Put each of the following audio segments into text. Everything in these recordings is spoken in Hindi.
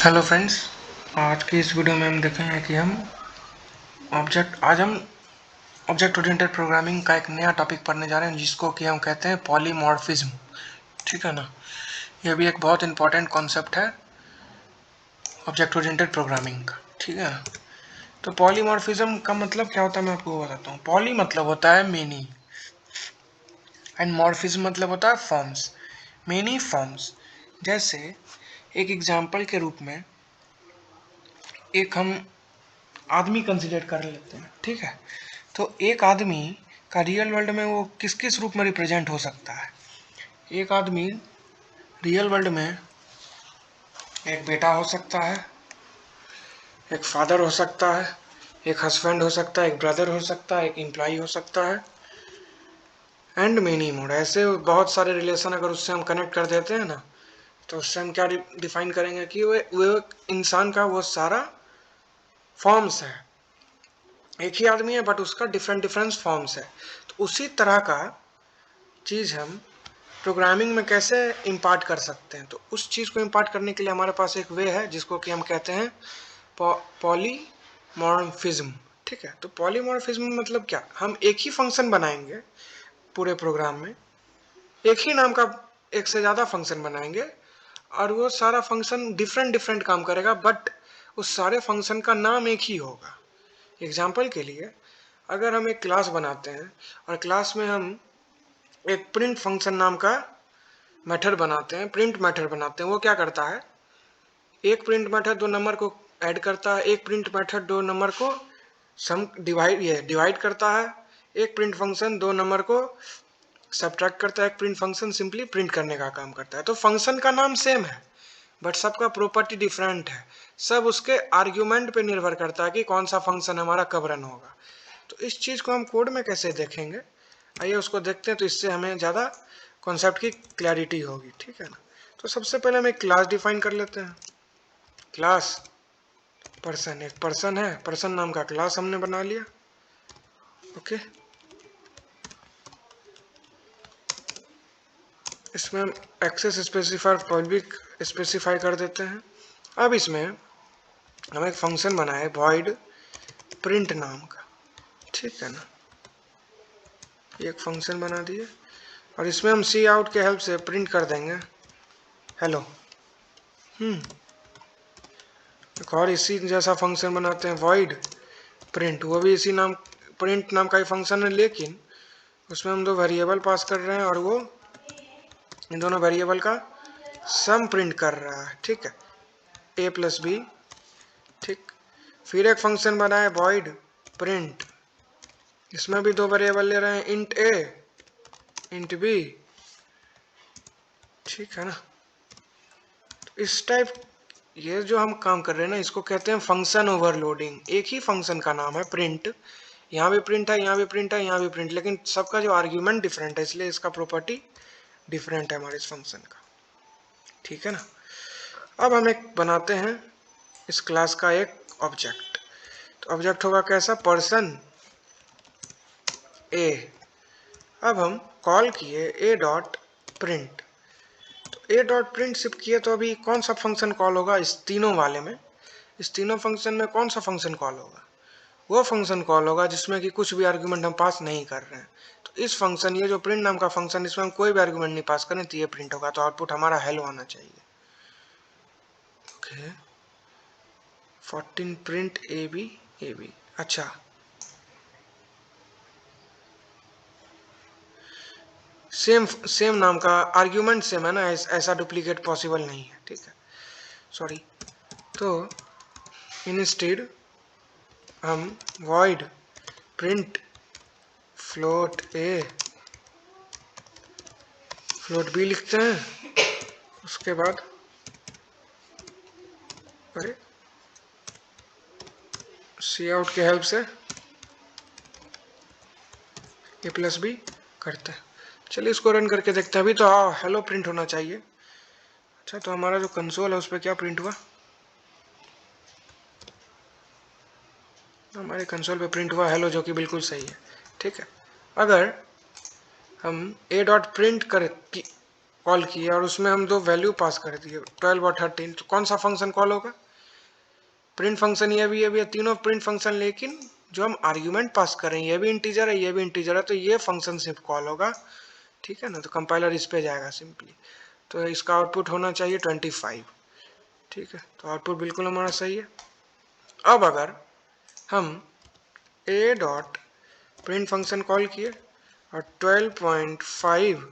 हेलो फ्रेंड्स, आज की इस वीडियो में हम देखेंगे कि हम ऑब्जेक्ट ओरिएंटेड प्रोग्रामिंग का एक नया टॉपिक पढ़ने जा रहे हैं जिसको कि हम कहते हैं पॉलीमॉर्फिज्म। ठीक है ना। यह भी एक बहुत इंपॉर्टेंट कॉन्सेप्ट है ऑब्जेक्ट ओरिएंटेड प्रोग्रामिंग का। ठीक है ना। तो पॉलीमॉर्फिज्म का मतलब क्या होता है मैं आपको बताता हूँ। पॉली मतलब होता है मेनी एंड मॉर्फिज्म मतलब होता है फॉर्म्स, मेनी फॉर्म्स। जैसे एक एग्जाम्पल के रूप में एक हम आदमी कंसिडर कर लेते हैं। ठीक है। तो एक आदमी का रियल वर्ल्ड में वो किस किस रूप में रिप्रेजेंट हो सकता है। एक आदमी रियल वर्ल्ड में एक बेटा हो सकता है, एक फादर हो सकता है, एक हस्बैंड हो सकता है, एक ब्रदर हो सकता है, एक एम्प्लॉय हो सकता है एंड मेनी मोर। ऐसे बहुत सारे रिलेशन अगर उससे हम कनेक्ट कर देते हैं ना, तो उससे हम क्या डिफाइन करेंगे कि वो इंसान का वो सारा फॉर्म्स है। एक ही आदमी है बट उसका डिफरेंट डिफरेंट फॉर्म्स है। तो उसी तरह का चीज़ हम प्रोग्रामिंग में कैसे इम्पार्ट कर सकते हैं। तो उस चीज़ को इम्पार्ट करने के लिए हमारे पास एक वे है जिसको कि हम कहते हैं पॉलीमॉर्फिज्म। ठीक है। तो पॉलीमॉर्फिज्म मतलब क्या, हम एक ही फंक्शन बनाएंगे पूरे प्रोग्राम में, एक ही नाम का एक से ज़्यादा फंक्शन बनाएंगे और वो सारा फंक्शन डिफरेंट डिफरेंट काम करेगा बट उस सारे फंक्शन का नाम एक ही होगा। एग्जाम्पल के लिए अगर हम एक क्लास बनाते हैं और क्लास में हम एक प्रिंट फंक्शन नाम का मेथड बनाते हैं, प्रिंट मेथड बनाते हैं, वो क्या करता है, एक प्रिंट मेथड दो नंबर को ऐड करता है, एक प्रिंट मेथड दो नंबर को सम डिवाइड करता है, एक प्रिंट फंक्शन दो नंबर को सब्ट्रैक्ट करता है, एक प्रिंट फंक्शन सिंपली प्रिंट करने का काम करता है। तो फंक्शन का नाम सेम है बट सबका प्रॉपर्टी डिफरेंट है। सब उसके आर्ग्यूमेंट पे निर्भर करता है कि कौन सा फंक्शन हमारा कब रन होगा। तो इस चीज़ को हम कोड में कैसे देखेंगे, आइए उसको देखते हैं। तो इससे हमें ज़्यादा कॉन्सेप्ट की क्लैरिटी होगी। ठीक है ना। तो सबसे पहले हम एक क्लास डिफाइन कर लेते हैं। क्लास पर्सन, एक पर्सन है, पर्सन नाम का क्लास हमने बना लिया। ओके। इसमें हम एक्सेस स्पेसिफायर पब्लिक स्पेसिफाई कर देते हैं। अब इसमें हम एक फंक्शन बनाए वॉइड प्रिंट नाम का। ठीक है ना। एक फंक्शन बना दिए और इसमें हम सी आउट के हेल्प से प्रिंट कर देंगे हेलो। एक और इसी जैसा फंक्शन बनाते हैं वॉइड प्रिंट, वो भी इसी नाम प्रिंट नाम का ही फंक्शन है लेकिन उसमें हम दो वेरिएबल पास कर रहे हैं और वो इन दोनों वेरिएबल का सम प्रिंट कर रहा है। ठीक है, ए प्लस बी। ठीक। फिर एक फंक्शन बना है वॉइड प्रिंट, इसमें भी दो वेरिएबल ले रहे हैं, इंट ए इंट बी। ठीक है ना। तो इस टाइप ये जो हम काम कर रहे हैं ना, इसको कहते हैं फंक्शन ओवरलोडिंग। एक ही फंक्शन का नाम है प्रिंट, यहाँ भी प्रिंट है, यहाँ भी प्रिंट है, यहाँ भी प्रिंट, लेकिन सबका जो आर्ग्यूमेंट डिफरेंट है इसलिए इसका प्रॉपर्टी डिफरेंट है हमारे इस फंक्शन का। ठीक है ना। अब हम एक बनाते हैं इस क्लास का एक ऑब्जेक्ट। तो ऑब्जेक्ट होगा कैसा, पर्सन ए। अब हम कॉल किए ए डॉट प्रिंट। तो ए डॉट प्रिंट सिर्फ किए तो अभी कौन सा फंक्शन कॉल होगा इस तीनों वाले में, इस तीनों फंक्शन में कौन सा फंक्शन कॉल होगा, वो फंक्शन कॉल होगा जिसमें कि कुछ भी आर्गुमेंट हम पास नहीं कर रहे हैं। तो इस फंक्शन, ये जो प्रिंट नाम का फंक्शन, इसमें हम कोई भी आर्गुमेंट नहीं पास करें तो ये प्रिंट होगा। तो आउटपुट हमारा हेलो आना चाहिए। ओके। 14 print A B. अच्छा, सेम सेम नाम का आर्ग्यूमेंट सेम है ना, ऐसा डुप्लीकेट पॉसिबल नहीं है। ठीक है, सॉरी। तो इंस्टेड हम वॉइड प्रिंट फ्लोट ए फ्लोट बी लिखते हैं। उसके बाद अरे सी आउट के हेल्प से ए प्लस बी करते हैं। चलिए इसको रन करके देखते हैं। अभी तो हेलो प्रिंट होना चाहिए। अच्छा, तो हमारा जो कंसोल है उस पर क्या प्रिंट हुआ, हमारे कंसोल पे प्रिंट हुआ हेलो, जो कि बिल्कुल सही है। ठीक है। अगर हम ए डॉट प्रिंट कर कॉल किए और उसमें हम दो वैल्यू पास कर दिए 12 और 13, तो कौन सा फंक्शन कॉल होगा? Print function. ये भी है, तीनों प्रिंट फंक्शन, लेकिन जो हम आर्ग्यूमेंट पास कर रहे हैं ये भी इंटीजर है, ये भी इंटीजर है, तो ये फंक्शन सिर्फ कॉल होगा। ठीक है ना, तो कंपाइलर इस पे जाएगा सिंपली, तो इसका आउटपुट होना चाहिए 25। ठीक है, तो आउटपुट बिल्कुल हमारा सही है। अब अगर हम ए डॉट प्रिंट फंक्शन कॉल किए और 12.5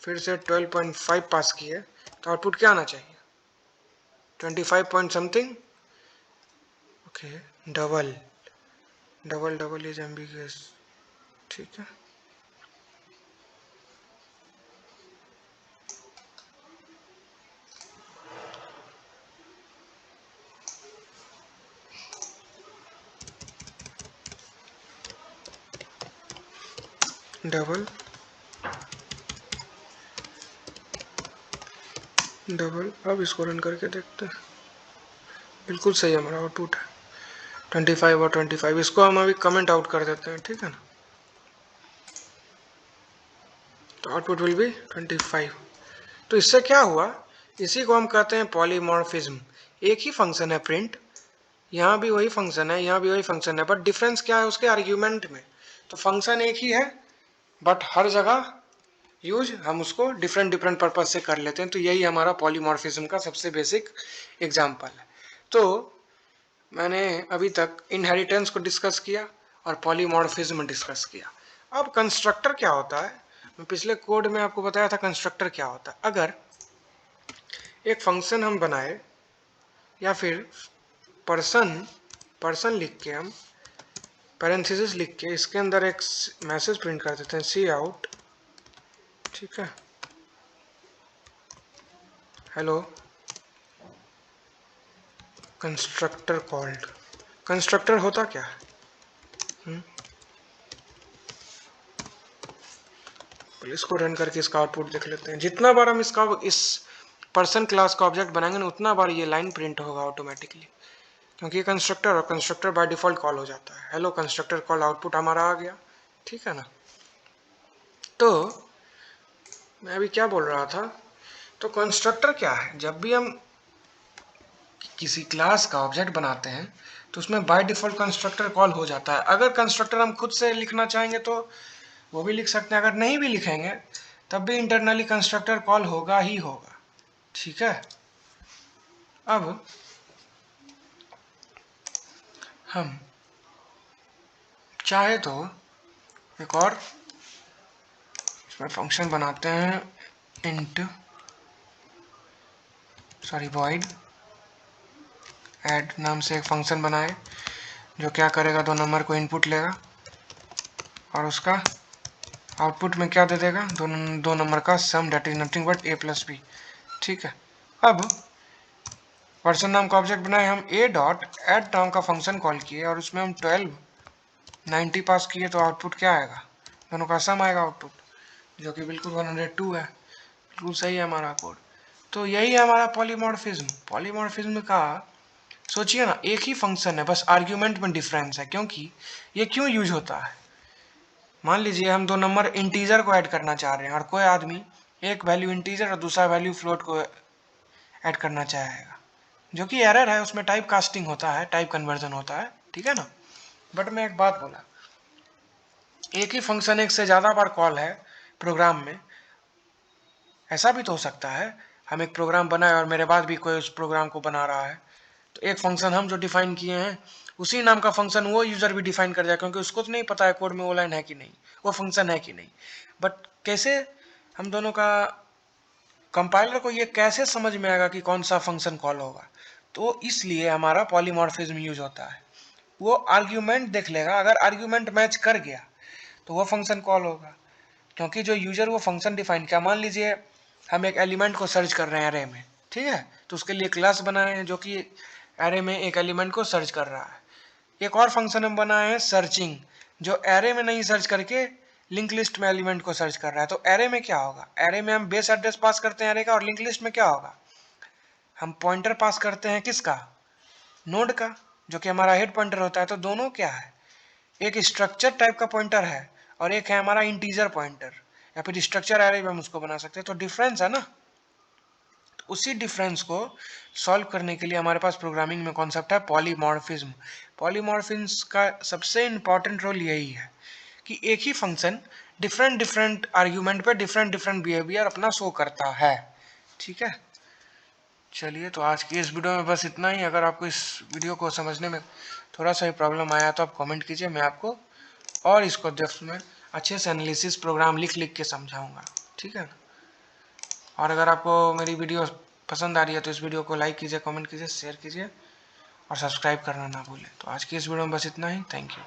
फिर से 12.5 पास किए, तो आउटपुट क्या आना चाहिए? 25 point something. Okay, double double double is ambiguous. ठीक है, डबल डबल। अब इसको रन करके देखते हैं, बिल्कुल सही हमारा आउटपुट है 25 और 25। इसको हम अभी कमेंट आउट कर देते हैं, ठीक है ना, तो आउटपुट विल बी 25। तो इससे क्या हुआ, इसी को हम कहते हैं पॉलीमॉर्फिज्म। एक ही फंक्शन है प्रिंट, यहाँ भी वही फंक्शन है, यहाँ भी वही फंक्शन है, बट डिफरेंस क्या है उसके आर्ग्यूमेंट में। तो फंक्शन एक ही है बट हर जगह यूज हम उसको डिफरेंट डिफरेंट पर्पज से कर लेते हैं। तो यही हमारा पॉलीमॉर्फिज्म का सबसे बेसिक एग्जाम्पल है। तो मैंने अभी तक इनहेरिटेंस को डिस्कस किया और पॉलीमॉर्फिज्म डिस्कस किया। अब कंस्ट्रक्टर क्या होता है, मैं पिछले कोड में आपको बताया था कंस्ट्रक्टर क्या होता है। अगर एक फंक्शन हम बनाए या फिर पर्सन लिख के, हम पैरेंथेसिस लिख के इसके अंदर एक मैसेज प्रिंट कर देते हैं सी आउट, ठीक है, हेलो कंस्ट्रक्टर कॉल्ड। कंस्ट्रक्टर होता क्या है? इसको रन करके इसका आउटपुट देख लेते हैं। जितना बार हम इस पर्सन क्लास का ऑब्जेक्ट बनाएंगे ना, उतना बार ये लाइन प्रिंट होगा ऑटोमेटिकली, क्योंकि ये कंस्ट्रक्टर और कंस्ट्रक्टर बाय डिफॉल्ट कॉल हो जाता है। हेलो कंस्ट्रक्टर कॉल, आउटपुट हमारा आ गया, ठीक है ना। तो मैं अभी क्या बोल रहा था, तो कंस्ट्रक्टर क्या है, जब भी हम किसी क्लास का ऑब्जेक्ट बनाते हैं तो उसमें बाय डिफॉल्ट कंस्ट्रक्टर कॉल हो जाता है। अगर कंस्ट्रक्टर हम खुद से लिखना चाहेंगे तो वो भी लिख सकते हैं, अगर नहीं भी लिखेंगे तब भी इंटरनली कंस्ट्रक्टर कॉल होगा ही होगा, ठीक है। अब हम चाहे तो एक और इसमें फंक्शन बनाते हैं, void ऐड नाम से एक फंक्शन बनाए जो क्या करेगा, दो नंबर को इनपुट लेगा और उसका आउटपुट में क्या दे देगा, दो नंबर का sum, that is nothing but a plus b, ठीक है। अब पर्सन नाम का ऑब्जेक्ट बनाए, हम a डॉट ऐड नाम का फंक्शन कॉल किए और उसमें हम 1290 पास किए, तो आउटपुट क्या आएगा, दोनों का सम आएगा आउटपुट, जो कि बिल्कुल 102 है, बिल्कुल सही है हमारा कोड। तो यही है हमारा पॉलीमॉर्फिज्म। पॉलीमॉर्फिज्म का सोचिए ना, एक ही फंक्शन है, बस आर्ग्यूमेंट में डिफरेंस है। क्योंकि ये क्यों यूज होता है, मान लीजिए हम दो नंबर इंटीजर को ऐड करना चाह रहे हैं और कोई आदमी एक वैल्यू इंटीजर और दूसरा वैल्यू फ्लोट को ऐड करना चाहेगा, जो कि एरर है, उसमें टाइप कास्टिंग होता है, टाइप कन्वर्जन होता है, ठीक है ना। बट मैं एक बात बोला, एक ही फंक्शन एक से ज़्यादा बार कॉल है प्रोग्राम में। ऐसा भी तो हो सकता है हम एक प्रोग्राम बनाए और मेरे बाद भी कोई उस प्रोग्राम को बना रहा है, तो एक फंक्शन हम जो डिफाइन किए हैं उसी नाम का फंक्शन वो यूजर भी डिफाइन कर जाए, क्योंकि उसको तो नहीं पता है कोड में वो लाइन है कि नहीं, वो फंक्शन है कि नहीं। बट कैसे हम दोनों का, कंपाइलर को ये कैसे समझ में आएगा कि कौन सा फंक्शन कॉल होगा? तो इसलिए हमारा पॉलीमॉर्फिज्म यूज होता है। वो आर्ग्यूमेंट देख लेगा, अगर आर्ग्यूमेंट मैच कर गया तो वो फंक्शन कॉल होगा, क्योंकि जो यूजर वो फंक्शन डिफाइन किया, मान लीजिए हम एक एलिमेंट को सर्च कर रहे हैं एरे में, ठीक है, तो उसके लिए क्लास बनाए हैं जो कि एरे में एक एलिमेंट को सर्च कर रहा है। एक और फंक्शन हम बनाए हैं सर्चिंग, जो एरे में नहीं सर्च करके लिंक लिस्ट में एलिमेंट को सर्च कर रहा है। तो एरे में क्या होगा, एरे में हम बेस एड्रेस पास करते हैं एरे का, और लिंक लिस्ट में क्या होगा, हम पॉइंटर पास करते हैं किसका, नोड का, जो कि हमारा हेड पॉइंटर होता है। तो दोनों क्या है, एक स्ट्रक्चर टाइप का पॉइंटर है और एक है हमारा इंटीजर पॉइंटर। या फिर स्ट्रक्चर एरे भी हम उसको बना सकते हैं। तो डिफरेंस है ना, तो उसी डिफरेंस को सॉल्व करने के लिए हमारे पास प्रोग्रामिंग में कॉन्सेप्ट है पॉलीमॉर्फिज्म। पॉलीमॉर्फिज्म का सबसे इंपॉर्टेंट रोल यही है कि एक ही फंक्शन डिफरेंट डिफरेंट आर्ग्यूमेंट पे डिफरेंट डिफरेंट बिहेवियर अपना शो करता है। ठीक है, चलिए तो आज की इस वीडियो में बस इतना ही। अगर आपको इस वीडियो को समझने में थोड़ा सा ही प्रॉब्लम आया तो आप कमेंट कीजिए, मैं आपको और इसको डेप्थ में अच्छे से एनालिसिस प्रोग्राम लिख लिख के समझाऊंगा। ठीक है, और अगर आपको मेरी वीडियो पसंद आ रही है तो इस वीडियो को लाइक कीजिए, कमेंट कीजिए, शेयर कीजिए और सब्सक्राइब करना ना भूलें। तो आज की इस वीडियो में बस इतना ही। Thank you.